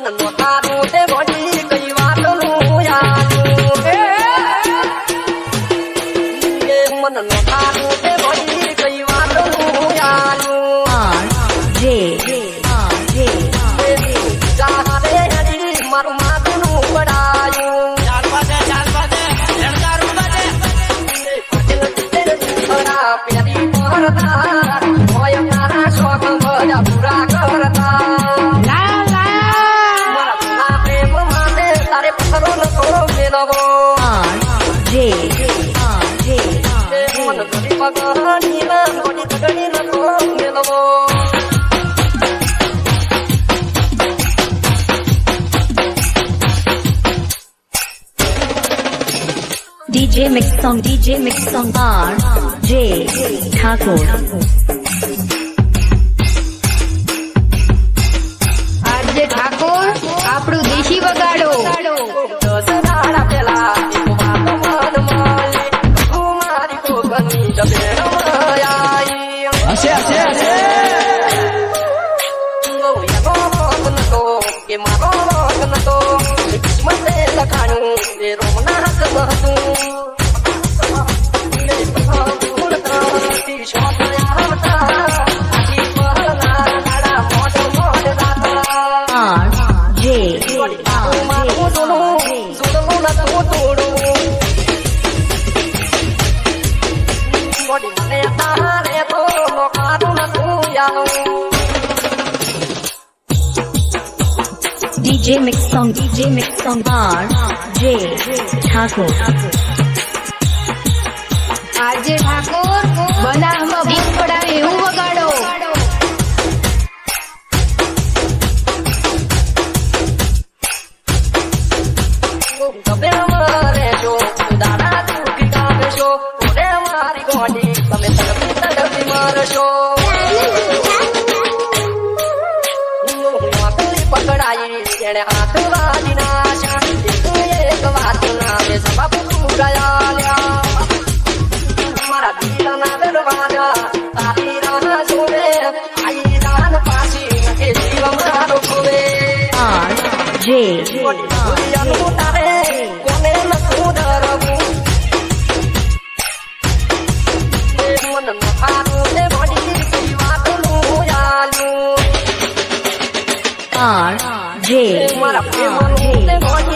મન નો તારું તે વળી કઈ વાતનું યાદું એ મન નો તારું તે વળી કઈ વાતનું યાદું જારે હરી મારું માથું પડાયું પ્યારી પરતા હોય તારા શોખ બધા પૂરા કરતા મારા પ્રેમ માટે તારે પથરો નતો મેળવો મન ગરી પગની ના ગોડી તગડી નતો મેળવો DJ Mix Song R.J. Thakur. RJ Thakor આપણું દેશી વગાડો દસનાળા પેલા એક વાત મન માલી તું મારી કોકની ડબે રમાયાઈ હશે એનો રોગ નતો કે મારો રોગ નતો કિસ્મતે લખાણું એ રોમના હક હતું DJ Mix Song R.J. Thakur. RJ Thakor બનાવમાં બીક પડાવે એવું વગાડો પકડાઈ એને હાથ વાજી નાશા એક વાત નામે સબાબ પૂરાયા મારા દિલના દરવાજા તારી રાહ જોવે આઈ દાન પાછી કે જીવ મારો ખોવે R.J. દુનિયાનું તારે કોને નતું ડરવું મન નખારું તે વળી કઈ વાતનું યાલું R.J. મારા પ્રેમનું તે વળી